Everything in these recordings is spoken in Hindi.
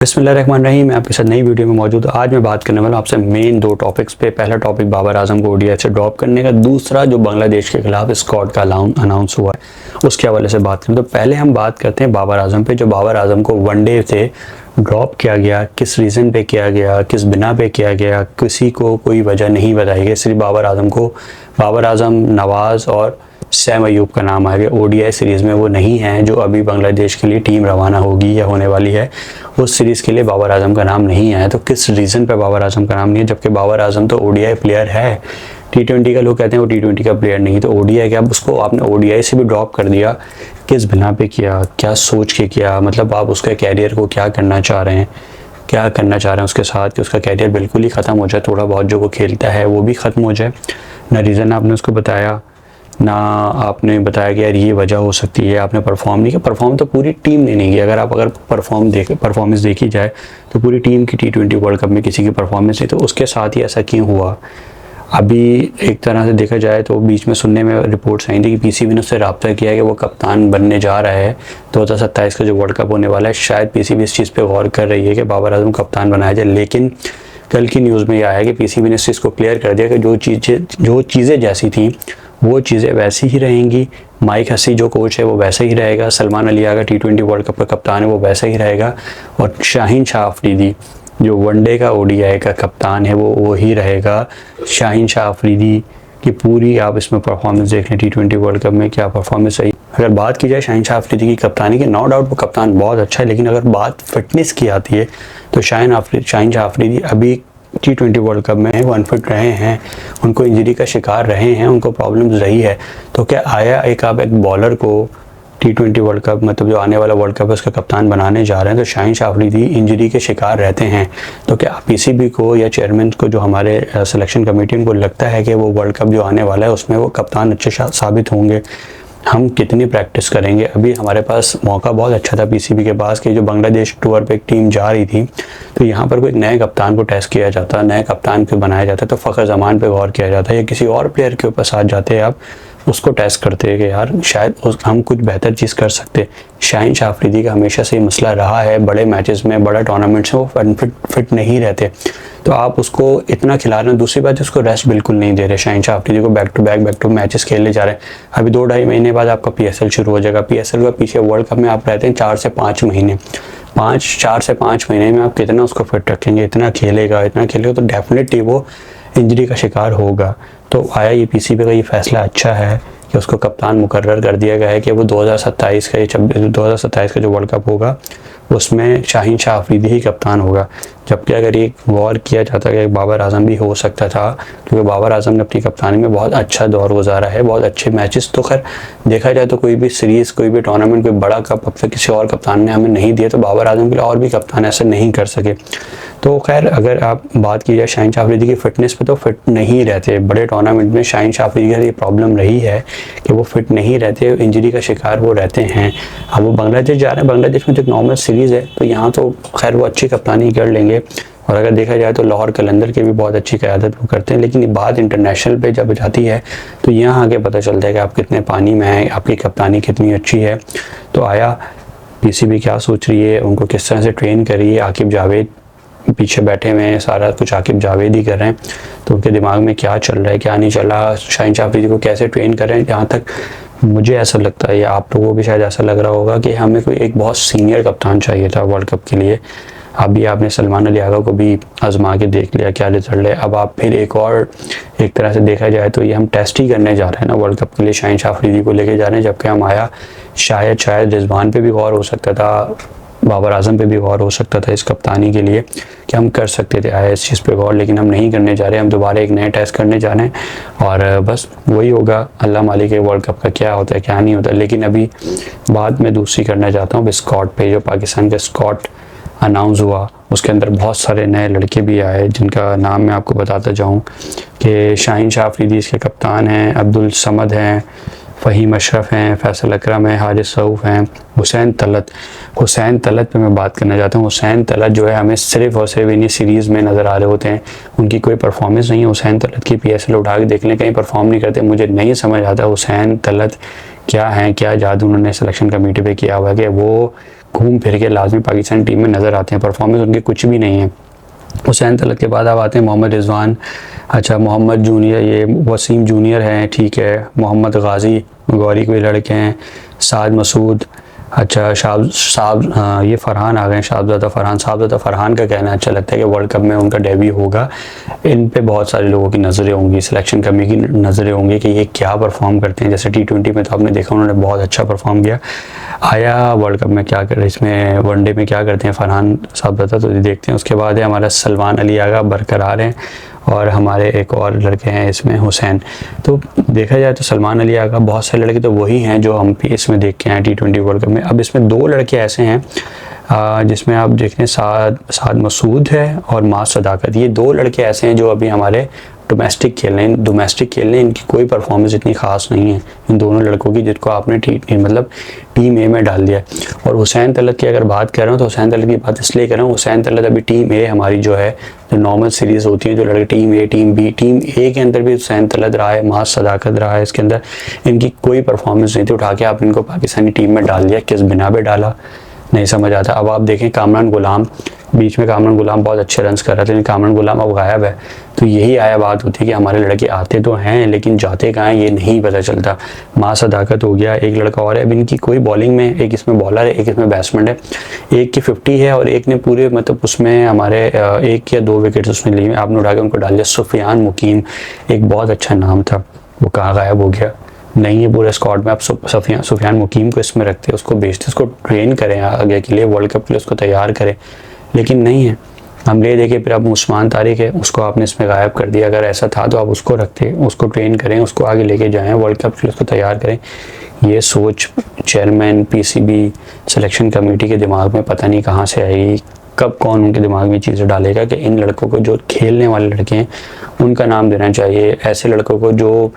बिस्मिल्लाहिर्रहमानिर्रहीम। मैं आपके साथ नई वीडियो में मौजूद हूँ। आज मैं बात करने वाला हूँ आपसे मेन दो टॉपिक्स पे। पहला टॉपिक बाबर आजम को ओडीआई से ड्रॉप करने का, दूसरा जो बांग्लादेश के खिलाफ स्क्वाड का अनाउंस हुआ है उसके हवाले से बात करें। तो पहले हम बात करते हैं बाबर आजम पे। जो बाबर आजम को वनडे से ड्रॉप किया गया, किस रीज़न पे किया गया, किस बिना पे किया गया, किसी को कोई वजह नहीं बताई गई। सिर्फ बाबर आजम, नवाज़ और सैम अयूब का नाम आ गया। ओडीआई सीरीज़ में वो नहीं है जो अभी बांग्लादेश के लिए टीम रवाना होगी या होने वाली है, उस सीरीज़ के लिए बाबर आजम का नाम नहीं आया। तो किस रीज़न पे बाबर आजम का नाम नहीं है, जबकि बाबर आजम तो ओडीआई प्लेयर है। टी20 का लोग कहते हैं वो टी20 का प्लेयर नहीं, तो ओडीआई क्या, अब उसको आपने ओडीआई से भी ड्रॉप कर दिया, किस बिना पे किया, क्या सोच के किया? मतलब आप उसके कैरियर को क्या करना चाह रहे हैं उसके साथ कि उसका कैरियर बिल्कुल ही ख़त्म हो जाए, थोड़ा बहुत जो वो खेलता है वो भी ख़त्म हो जाए। ना रीज़न आपने उसको बताया, ना आपने बताया कि यार ये वजह हो सकती है। आपने परफॉर्म नहीं किया। परफॉर्म तो पूरी टीम ने नहीं किया। अगर परफॉर्मेंस देखी जाए तो पूरी टीम की टी20 वर्ल्ड कप में किसी की परफॉर्मेंस नहीं, तो उसके साथ ही ऐसा क्यों हुआ? अभी एक तरह से देखा जाए तो बीच में सुनने में रिपोर्ट्स आई थी कि पीसीबी ने उससे रब्ता किया कि वो कप्तान बनने जा रहा है 2027 का जो वर्ल्ड कप होने वाला है। शायद पीसीबी इस चीज़ पे गौर कर रही है कि बाबर आजम कप्तान बनाया जाए, लेकिन कल की न्यूज़ में यह आया कि पीसीबी ने इस चीज़ को क्लियर कर दिया कि जो चीज़ें जैसी थी वो चीज़ें वैसी ही रहेंगी। माइक हसी जो कोच है वो वैसा ही रहेगा। सलमान अली आगा टी20 वर्ल्ड कप का कप्तान है वो वैसा ही रहेगा। और शाहीन शाह अफरीदी जो वनडे का ओडीआई का कप्तान है वो ही रहेगा। शाहीन शाह अफरीदी की पूरी आप इसमें परफॉर्मेंस देख लें, टी20 वर्ल्ड कप में क्या परफॉर्मेंस रही। अगर बात की जाए शाहीन शाह अफरीदी की कप्तानी की, नो डाउट वो कप्तान बहुत अच्छा है, लेकिन अगर बात फिटनेस की आती है तो शाहीन शाह अफरीदी अभी टी20 वर्ल्ड कप में वो अनफिट रहे हैं, उनको इंजरी का शिकार रहे हैं, उनको प्रॉब्लम्स रही है। तो क्या आया आप एक बॉलर को टी20 वर्ल्ड कप, मतलब जो आने वाला वर्ल्ड कप है उसका कप्तान बनाने जा रहे हैं, तो शाहीन शाह अफरीदी इंजरी के शिकार रहते हैं। तो क्या पीसीबी को या चेयरमैन को, जो हमारे सिलेक्शन कमेटी, उनको लगता है कि वो वर्ल्ड कप जो आने वाला है उसमें वो कप्तान अच्छे साबित होंगे? हम कितनी प्रैक्टिस करेंगे? अभी हमारे पास मौका बहुत अच्छा था पीसीबी के पास कि जो बांग्लादेश टूर पे एक टीम जा रही थी, तो यहाँ पर कोई नए कप्तान को टेस्ट किया जाता, नए कप्तान को बनाया जाता, तो फ़खर जमान पे गौर किया जाता या किसी और प्लेयर के ऊपर साथ जाते आप उसको टेस्ट करते कि यार शायद हम कुछ बेहतर चीज़ कर सकते। शाहीन शाह अफरीदी का हमेशा से ये रहा है, बड़े मैचेस में, बड़ा टूर्नामेंट्स में वो फिट नहीं रहते, तो आप उसको इतना खिला रहे हैं। दूसरी बात, उसको रेस्ट बिल्कुल नहीं दे रहे। शाहीन शाह अफरीदी को बैक टू मैचेस खेलने जा रहे हैं। अभी 2-2.5 महीने बाद आपका पीएसएल शुरू हो जाएगा। पीएसएल का पीछे वर्ल्ड कप में आप रहते हैं 4 से 5 महीने। 4 से 5 महीने में आप कितना उसको फिट रखेंगे? इतना खेलेगा तो डेफिनेटली वो इंजरी का शिकार होगा। तो आया ये पीसीबी का ये फैसला अच्छा है कि उसको कप्तान मुकर्रर कर दिया गया है कि वो 2027 का जो वर्ल्ड कप होगा उसमें शाहीन शाह अफरीदी ही कप्तान होगा। जबकि अगर ये गौर किया जाता कि बाबर आजम भी हो सकता था, क्योंकि बाबर आजम ने अपनी कप्तानी में बहुत अच्छा दौर गुजारा है, बहुत अच्छे मैचेस। तो खैर देखा जाए तो कोई भी सीरीज़, कोई भी टूर्नामेंट, कोई बड़ा कप अब तक किसी और कप्तान ने हमें नहीं दिया, तो बाबर आजम के लिए और भी कप्तान ऐसे नहीं कर सके। तो खैर अगर आप बात की जाए शाहीन शाह अफरीदी की फ़िटनेस पे, तो फिट नहीं रहते बड़े टूर्नामेंट में। शाहीन शाह अफरीदी की ये प्रॉब्लम रही है कि वो फिट नहीं रहते, इंजरी का शिकार वो रहते हैं। अब वो बांग्लादेश जा रहे हैं, बांग्लादेश में तो एक नॉर्मल सीरीज़ है, तो यहाँ तो खैर वो अच्छी कप्तानी कर लेंगे। और अगर देखा जाए तो लाहौर कलंदर की भी बहुत अच्छी क़यादत वो करते हैं, लेकिन ये बात इंटरनेशनल पे जब जाती है तो यहाँ आगे पता चलता है कि आप कितने पानी में हैं, आपकी कप्तानी कितनी अच्छी है। तो आया पीसीबी क्या सोच रही है, उनको किस तरह से ट्रेन कर रही है? आकिब जावेद पीछे बैठे हुए हैं, सारा कुछ आकिब जावेद ही कर रहे हैं, तो उनके दिमाग में क्या चल रहा है, क्या नहीं चल रहा, शाहीन शाह अफरीदी को कैसे ट्रेन कर रहे हैं। जहाँ तक मुझे ऐसा लगता है, या आप लोगों को भी शायद ऐसा लग रहा होगा कि हमें कोई एक बहुत सीनियर कप्तान चाहिए था वर्ल्ड कप के लिए। अभी आपने सलमान अली आगा को भी आजमा के देख लिया क्या रिजल्ट है। अब आप फिर एक तरह से देखा जाए तो ये हम टेस्ट ही करने जा रहे हैं ना वर्ल्ड कप के लिए, शाहीन शाह अफरीदी को लेके जा रहे हैं। जबकि हम आया शायद रिजवान पे भी गौर हो सकता था, बाबर आजम पे भी गौर हो सकता था इस कप्तानी के लिए कि हम कर सकते थे आया इस चीज़ पे गौर, लेकिन हम नहीं करने जा रहे। हम दोबारा एक नया टेस्ट करने जा रहे हैं और बस वही होगा। अल्लाह मालिक है वर्ल्ड कप का क्या होता है क्या नहीं होता। लेकिन अभी बात मैं दूसरी करना चाहता हूँ स्क्वाड पे। जो पाकिस्तान का स्क्वाड अनाउंस हुआ उसके अंदर बहुत सारे नए लड़के भी आए, जिनका नाम मैं आपको बताता जाऊँ कि शाहीन शाह अफरीदी इसके कप्तान हैं, अब्दुल समद हैं, फ़हीम अशरफ हैं, फैसल अकरम हैं, हारिस रऊफ़ हैं, हुसैन तलत पे मैं बात करना चाहता हूँ। हुसैन तलत जो है हमें सिर्फ और सिर्फ इन्हीं सीरीज़ में नज़र आ रहे होते हैं, उनकी कोई परफॉर्मेंस नहीं है। हुसैन तलत की पीएसएल उठा के देख लें, कहीं परफॉर्म नहीं करते। मुझे नहीं समझ आता हुसैन तलत क्या है, क्या जादू उन्होंने सिलेक्शन कमेटी पे किया हुआ है कि वो घूम फिर के लाजमी पाकिस्तानी टीम में नज़र आते हैं, परफॉर्मेंस उनकी कुछ भी नहीं है। हुसैन तलत के बाद अब आते हैं मोहम्मद रिजवान, अच्छा मोहम्मद जूनियर, ये वसीम जूनियर हैं, ठीक है, मोहम्मद गाजी गौरी के लड़के हैं, साद मसूद, अच्छा ये फ़रहान आ गए, साहबज़ादा फ़रहान का कहना अच्छा लगता है कि वर्ल्ड कप में उनका डेब्यू होगा। इन पे बहुत सारे लोगों की नज़रें होंगी, सिलेक्शन कमेटी की नज़रें होंगी कि ये क्या परफॉर्म करते हैं। जैसे T20 में तो आपने देखा उन्होंने बहुत अच्छा परफॉर्म किया, आया वर्ल्ड कप में क्या कर, इसमें वनडे में क्या करते हैं फ़रहान साहबज़ादा, तो देखते हैं। उसके बाद है हमारा सलमान अली आगा बरकरार हैं, और हमारे एक और लड़के हैं इसमें हुसैन। तो देखा जाए तो सलमान अली आगा, बहुत सारे लड़के तो वही हैं जो हम भी इसमें देख के आए T20 वर्ल्ड कप में। अब इसमें 2 लड़के ऐसे हैं जिसमें आप देख रहे हैं साद मसूद है और मास सदाकत, ये 2 लड़के ऐसे हैं जो अभी हमारे डोमेस्टिक खेल रहे हैं। डोमेस्टिक खेल रहे हैं, इनकी कोई परफॉर्मेंस इतनी खास नहीं है इन दोनों लड़कों की, जिनको आपने मतलब टीम ए में डाल दिया। और हुसैन तलत की अगर बात कर रहा हूँ तो हुसैन तलत की बात इसलिए कर रहा हूँ, हुसैन तलत अभी टीम ए हमारी जो है, जो नॉर्मल सीरीज़ होती है, जो लड़के टीम ए टीम बी, टीम ए के अंदर भी हुसैन तलत रहा है, मास सदाकत रहा है, इसके अंदर इनकी कोई परफॉर्मेंस नहीं थी। उठा के आप इनको पाकिस्तानी टीम में डाल दिया, किस बिना पे डाला नहीं समझ आता। अब आप देखें कामरान गुलाम, बीच में कामरान गुलाम बहुत अच्छे रन्स कर रहा था, लेकिन कामरान गुलाम अब गायब है। तो यही आया बात होती है कि हमारे लड़के आते तो हैं लेकिन जाते कहाँ हैं ये नहीं पता चलता। मां सदाकत हो गया, एक लड़का और है, अब इनकी कोई बॉलिंग में, एक इसमें बॉलर है, एक इसमें बैट्समैन है, एक की 50 है और एक ने पूरे मतलब उसमें हमारे 1 या 2 विकेट उसमें लिए, आपने उठा के उनको डाल दिया। सुफियान मुकीम एक बहुत अच्छा नाम था, वो कहाँ गायब हो गया, नहीं है पूरे स्क्वाड में। आप सुफियान मुकीम को इसमें रखते, उसको बेचते, उसको ट्रेन करें आगे के लिए, वर्ल्ड कप के लिए उसको तैयार करें, लेकिन नहीं है। हम ले देखे फिर अब उस्मान तारिक है, उसको आपने इसमें गायब कर दिया। अगर ऐसा था तो आप उसको रखते, उसको ट्रेन करें, उसको आगे लेके जाएं, वर्ल्ड कप के लिए उसको तैयार करें। ये सोच चेयरमैन PCB सिलेक्शन कमेटी के दिमाग में पता नहीं कहाँ से आएगी, कब कौन उनके दिमाग में चीज़ें डालेगा कि इन लड़कों को, जो खेलने वाले लड़के हैं, उनका नाम देना चाहिए। ऐसे लड़कों को जो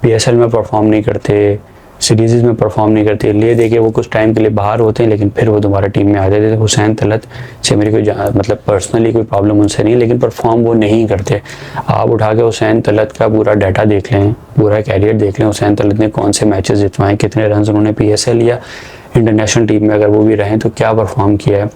PSL में परफॉर्म नहीं करते, सीरीज़ में परफॉर्म नहीं करते, ले दे के वो कुछ टाइम के लिए बाहर होते हैं, लेकिन फिर वो दोबारा टीम में आ जाते थे। हुसैन तलत से मेरी कोई मतलब पर्सनली कोई प्रॉब्लम उनसे नहीं, लेकिन परफॉर्म वो नहीं करते। आप उठा के हुसैन तलत का पूरा डाटा देख लें, पूरा कैरियर देख लें, हुसैन तलत ने कौन से मैचेस जितवाए, कितने रन उन्होंने PSL या इंटरनेशनल टीम में अगर वो भी रहें तो क्या परफॉर्म किया है।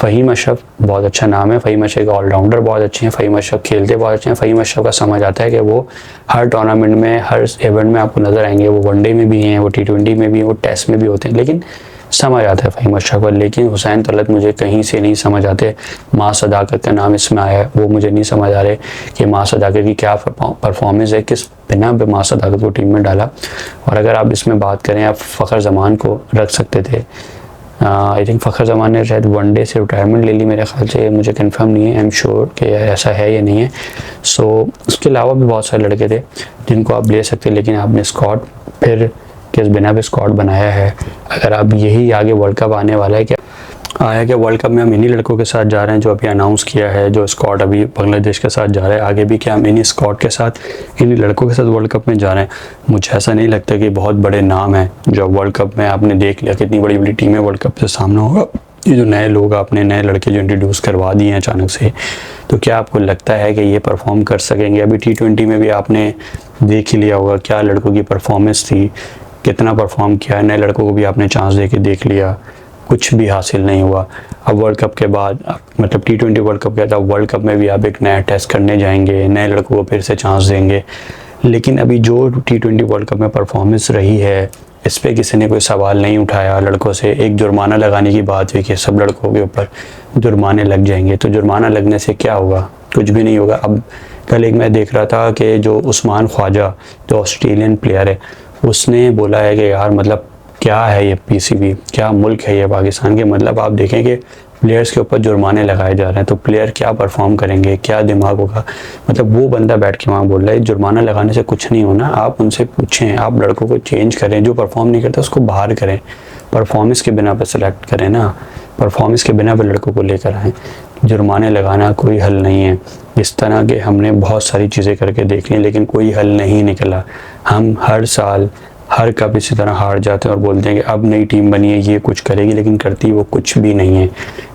फ़हीम अशरफ बहुत अच्छा नाम है, फ़हीम अशरफ ऑलराउंडर बहुत अच्छे हैं, फ़हीम अशरफ खेलते बहुत अच्छे हैं। फ़हीम अशरफ का समझ आता है कि वो हर टूर्नामेंट में, हर इवेंट में आपको नज़र आएंगे, वो वनडे में भी हैं, वो T20 में भी, वो टेस्ट में भी होते हैं, लेकिन समझ आता है फ़हीम अशरफ पर। लेकिन हुसैन तलत मुझे कहीं से नहीं समझ आते। मां सदाकत का नाम इसमें आया है, वो मुझे नहीं समझ आ रहे कि मां सदाकत की क्या परफॉर्मेंस है, किस बिना पे मां सदाकत को टीम में डाला। और अगर आप इसमें बात करें, आप फ़खर जमान को रख सकते थे। आई थिंक फ़खर जमान ने शायद वनडे से रिटायरमेंट ले ली मेरे ख्याल से, मुझे कंफर्म नहीं है, आई एम श्योर कि ऐसा है या नहीं है। सो उसके अलावा भी बहुत सारे लड़के थे जिनको आप ले सकते, लेकिन आपने स्क्वाड फिर किस बिना पे स्क्वाड बनाया है। अगर आप यही आगे वर्ल्ड कप आने वाला है, कि वर्ल्ड कप में हम इन्हीं लड़कों के साथ जा रहे हैं जो अभी अनाउंस किया है, जो स्क्वाड अभी बांग्लादेश के साथ जा रहा है, आगे भी क्या हम इन्हीं स्क्वाड के साथ, इन्हीं लड़कों के साथ वर्ल्ड कप में जा रहे हैं। मुझे ऐसा नहीं लगता कि बहुत बड़े नाम हैं जो वर्ल्ड कप में, आपने देख लिया कितनी बड़ी बड़ी टीमें वर्ल्ड कप से सामना होगा। ये जो नए लोग, आपने नए लड़के जो इंट्रोड्यूस करवा दिए हैं अचानक से, तो क्या आपको लगता है कि ये परफॉर्म कर सकेंगे? अभी T20 में भी आपने देख ही लिया होगा क्या लड़कों की परफॉर्मेंस थी, कितना परफॉर्म किया है। नए लड़कों को भी आपने चांस दे के देख लिया, कुछ भी हासिल नहीं हुआ। अब वर्ल्ड कप के बाद, मतलब T20 वर्ल्ड कप के बाद, वर्ल्ड कप में भी आप एक नया टेस्ट करने जाएंगे, नए लड़कों को फिर से चांस देंगे। लेकिन अभी जो T20 वर्ल्ड कप में परफॉर्मेंस रही है, इस पर किसी ने कोई सवाल नहीं उठाया लड़कों से। एक जुर्माना लगाने की बात हुई कि सब लड़कों के ऊपर जुर्माने लग जाएंगे, तो जुर्माना लगने से क्या होगा? कुछ भी नहीं होगा। अब कल एक मैं देख रहा था कि जो उस्मान ख्वाजा, जो ऑस्ट्रेलियन प्लेयर है, उसने बोला है कि यार मतलब क्या है ये PCB, क्या मुल्क है ये पाकिस्तान के। मतलब आप देखें कि प्लेयर्स के ऊपर जुर्माने लगाए जा रहे हैं, तो प्लेयर क्या परफॉर्म करेंगे, क्या दिमाग होगा। मतलब वो बंदा बैठ के वहाँ बोल रहा है जुर्माना लगाने से कुछ नहीं होना। आप उनसे पूछें, आप लड़कों को चेंज करें, जो परफॉर्म नहीं करता उसको बाहर करें, परफॉर्मेंस के बिना पर सेलेक्ट करें ना, परफॉर्मेंस के बिना पर लड़कों को लेकर आएँ। जुर्माने लगाना कोई हल नहीं है। इस तरह के हमने बहुत सारी चीज़ें करके देख ली, लेकिन कोई हल नहीं निकला। हम हर साल हर कप इसी तरह हार जाते हैं और बोलते हैं कि अब नई टीम बनी है, ये कुछ करेगी, लेकिन करती वो कुछ भी नहीं है।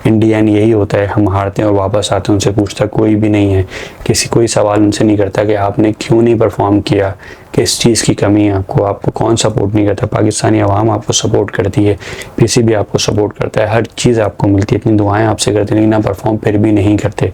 इंडियन यही होता है, हम हारते हैं और वापस आते हैं, उनसे पूछता कोई भी नहीं है, कोई सवाल उनसे नहीं करता कि आपने क्यों नहीं परफॉर्म किया, किस चीज़ की कमी है आपको कौन सपोर्ट नहीं करता। पाकिस्तानी अवाम आपको सपोर्ट करती है, पीसीबी आपको सपोर्ट करता है, हर चीज़ आपको मिलती है, इतनी दुआएं आपसे करते हैं, लेकिन आप परफॉर्म फिर भी नहीं करते।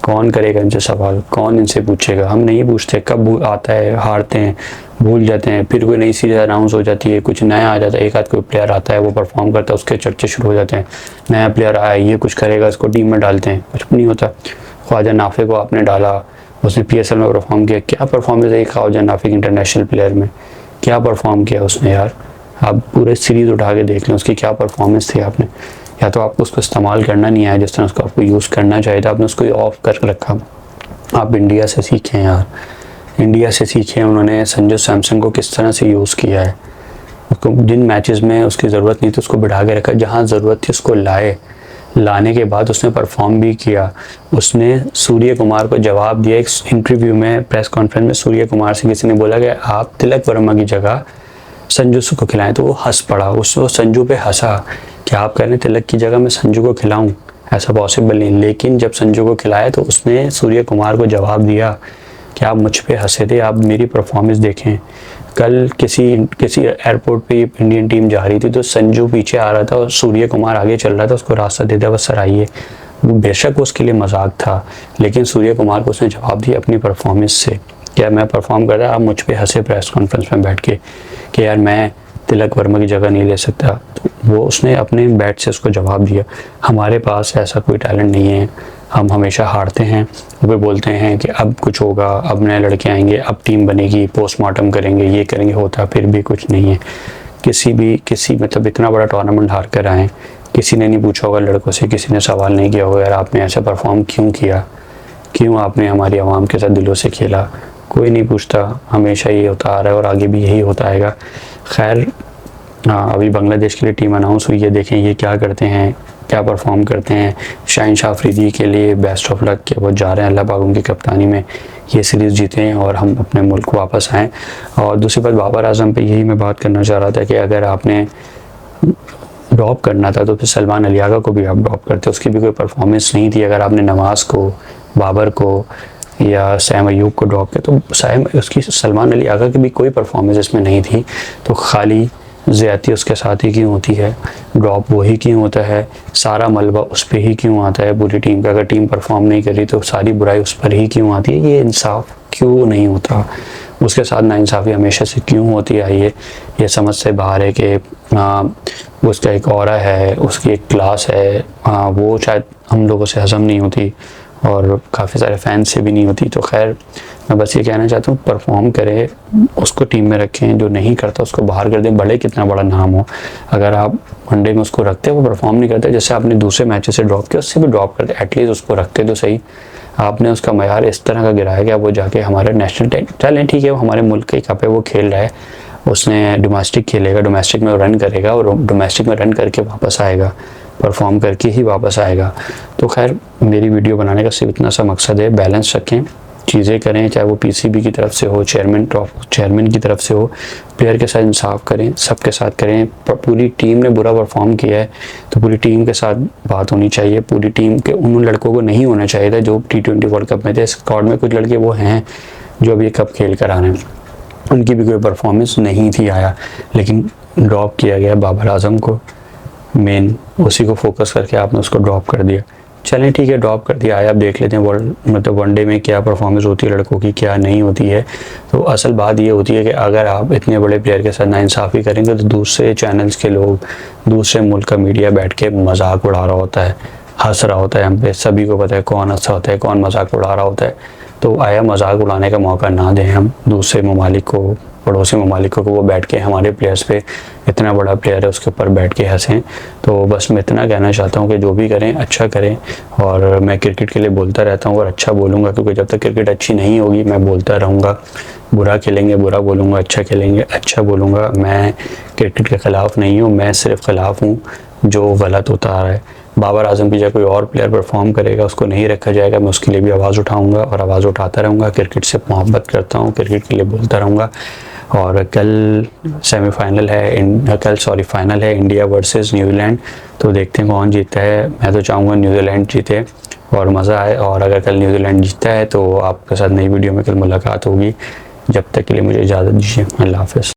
कौन करेगा इनसे सवाल, कौन इनसे पूछेगा? हम नहीं पूछते, कब आता है हारते हैं, भूल जाते हैं, फिर कोई नई सीरीज अनाउंस हो जाती है, कुछ नया आ जाता है, एक आध कोई प्लेयर आता है वो परफॉर्म करता है, उसके चर्चे शुरू हो जाते हैं, नया प्लेयर आया ये कुछ करेगा, इसको टीम में डालते हैं, कुछ नहीं होता। ख्वाजा नाफे को आपने डाला, उसने पीएसएल में परफॉर्म किया, क्या परफॉर्मेंस है ख्वाजा नाफे इंटरनेशनल प्लेयर में, क्या परफॉर्म किया उसने यार? आप पूरे सीरीज उठा के देख लें उसकी क्या परफॉर्मेंस थी। आपने या तो आपको उसको इस्तेमाल करना नहीं आया जिस तरह उसको आपको यूज़ करना चाहिए था, आपने उसको ऑफ कर रखा। आप इंडिया से सीखें यार, इंडिया से सीखें, उन्होंने संजू सैमसन को किस तरह से यूज़ किया है, उसको जिन मैचेस में उसकी ज़रूरत नहीं थी उसको बिठा के रखा, जहाँ ज़रूरत थी उसको लाने के बाद उसने परफॉर्म भी किया। उसने सूर्य कुमार को जवाब दिया, एक इंटरव्यू में प्रेस कॉन्फ्रेंस में सूर्य कुमार से किसी ने बोला कि आप तिलक वर्मा की जगह संजू को खिलाएं, तो वो हंस पड़ा, उसको संजू पे हंसा कि आप कह रहे हैं तिलक की जगह मैं संजू को खिलाऊं, ऐसा पॉसिबल नहीं। लेकिन जब संजू को खिलाया तो उसने सूर्य कुमार को जवाब दिया कि आप मुझ पे हंसे थे, आप मेरी परफॉर्मेंस देखें। कल किसी एयरपोर्ट पे इंडियन टीम जा रही थी तो संजू पीछे आ रहा था और सूर्य कुमार आगे चल रहा था, उसको रास्ता दे दिया, बस सर आइए। बेशक उसके लिए मजाक था, लेकिन सूर्य कुमार को उसने जवाब दिया अपनी परफॉर्मेंस से, क्या मैं परफॉर्म कर रहा, आप मुझ पे हंसे प्रेस कॉन्फ्रेंस में बैठ के कि यार मैं तिलक वर्मा की जगह नहीं ले सकता। तो वो उसने अपने बैट से उसको जवाब दिया। हमारे पास ऐसा कोई टैलेंट नहीं है, हम हमेशा हारते हैं, वो बोलते हैं कि अब कुछ होगा, अब नए लड़के आएंगे, अब टीम बनेगी, पोस्टमार्टम करेंगे, ये करेंगे, होता फिर भी कुछ नहीं है। किसी मतलब इतना बड़ा टूर्नामेंट हार कर आए, किसी ने नहीं पूछा होगा लड़कों से, किसी ने सवाल नहीं किया होगा यार आपने ऐसा परफॉर्म क्यों किया, क्यों आपने हमारी आवाम के साथ दिलों से खेला, कोई नहीं पूछता। हमेशा ये होता आ रहा है और आगे भी यही होता आएगा। खैर अभी बांग्लादेश के लिए टीम अनाउंस हुई है, देखें ये क्या करते हैं, क्या परफॉर्म करते हैं। शाहीन शाह अफरीदी के लिए बेस्ट ऑफ लक के वो जा रहे हैं, अल्लाह पाक उनकी कप्तानी में ये सीरीज़ जीतें और हम अपने मुल्क को वापस आएँ। और दूसरी बात बाबर आजम पे यही मैं बात करना चाह रहा था कि अगर आपने ड्रॉप करना था तो फिर सलमान अली आगा को भी आप ड्रॉप करते, उसकी भी कोई परफॉर्मेंस नहीं थी। अगर आपने नवाज़ को, बाबर को या सैम अयूब को ड्रॉप किया तो उसकी सलमान अली आगा की भी कोई परफॉर्मेंस इसमें नहीं थी, तो खाली ज़्यादती उसके साथ ही क्यों होती है, ड्रॉप वही क्यों होता है, सारा मलबा उस पर ही क्यों आता है पूरी टीम का। अगर टीम परफॉर्म नहीं कर रही तो सारी बुराई उस पर ही क्यों आती है, ये इंसाफ क्यों नहीं होता, उसके साथ नाइंसाफ़ी हमेशा से क्यों होती आई है। ये समझ से बाहर है कि उसका एक ऑरा है, उसकी एक क्लास है, वो शायद हम लोगों से हज़म नहीं होती और काफ़ी सारे फैंस से भी नहीं होती। तो खैर मैं बस ये कहना चाहता हूँ परफॉर्म करें, उसको टीम में रखें, जो नहीं करता उसको बाहर कर दें, भले कितना बड़ा नाम हो। अगर आप वनडे में उसको रखते वो परफॉर्म नहीं करते, जैसे आपने दूसरे मैचेस से ड्रॉप किया उससे भी ड्रॉप करते, एटलीस्ट उसको रखते तो सही। आपने उसका मयार इस तरह का गिराया कि वो जाके हमारे नेशनल टैलेंट, ठीक है वो हमारे मुल्क के कप है, वो खेल रहा है, उसने डोमेस्टिक खेलेगा, डोमेस्टिक में रन करेगा और डोमेस्टिक में रन करके वापस आएगा, परफॉर्म करके ही वापस आएगा। तो खैर मेरी वीडियो बनाने का सिर्फ इतना सा मकसद है, बैलेंस रखें, चीज़ें करें, चाहे वो पीसीबी की तरफ से हो, चेयरमैन की तरफ से हो, प्लेयर के साथ इंसाफ करें, सबके साथ करें। पूरी टीम ने बुरा परफॉर्म किया है तो पूरी टीम के साथ बात होनी चाहिए, पूरी टीम के उन लड़कों को नहीं होना चाहिए था जो T20 वर्ल्ड कप में थे। स्क्वाड में कुछ लड़के वो हैं जो अभी कप खेल कर आ रहे हैं, उनकी भी कोई परफॉर्मेंस नहीं थी आया, लेकिन ड्रॉप किया गया बाबर आजम को, मेन उसी को फोकस करके आपने उसको ड्रॉप कर दिया। चलें ठीक है, ड्रॉप कर दिया, आया अब देख लेते हैं मतलब वनडे में क्या परफॉर्मेंस होती है लड़कों की, क्या नहीं होती है। तो असल बात ये होती है कि अगर आप इतने बड़े प्लेयर के साथ नाइंसाफ़ी करेंगे तो दूसरे चैनल्स के लोग, दूसरे मुल्क का मीडिया बैठ के मजाक उड़ा रहा होता है, हंस रहा होता है हम पे, सभी को पता है कौन हंसा होता है, कौन मजाक उड़ा रहा होता है। तो आया मजाक उड़ाने का मौका ना दें हम दूसरे ममालिक को, पड़ोसी ममालिकों को, वो बैठ के हमारे प्लेयर्स पे, इतना बड़ा प्लेयर है उसके ऊपर बैठ के हंसें। तो बस मैं इतना कहना चाहता हूँ कि जो भी करें अच्छा करें, और मैं क्रिकेट के लिए बोलता रहता हूँ और अच्छा बोलूँगा, क्योंकि जब तक क्रिकेट अच्छी नहीं होगी मैं बोलता रहूँगा। बुरा खेलेंगे बुरा बोलूँगा, अच्छा खेलेंगे अच्छा बोलूँगा। मैं क्रिकेट के ख़िलाफ़ नहीं हूँ, मैं सिर्फ ख़िलाफ़ हूँ जो गलत होता आ रहा है। बाबर आजम की जगह कोई और प्लेयर परफॉर्म करेगा उसको नहीं रखा जाएगा, मैं उसके लिए भी आवाज़ उठाऊंगा और आवाज़ उठाता रहूँगा। क्रिकेट से मोहब्बत करता हूँ, क्रिकेट के लिए बोलता रहूँगा। और कल सेमीफाइनल है, फाइनल है इंडिया वर्सेस न्यूजीलैंड, तो देखते हैं कौन जीतता है। मैं तो चाहूँगा न्यूजीलैंड जीते और मज़ा आए, और अगर कल न्यूजीलैंड जीतता है तो आपके साथ नई वीडियो में कल मुलाकात होगी। जब तक के लिए मुझे इजाज़त दीजिए, अल्लाह हाफ़िज़।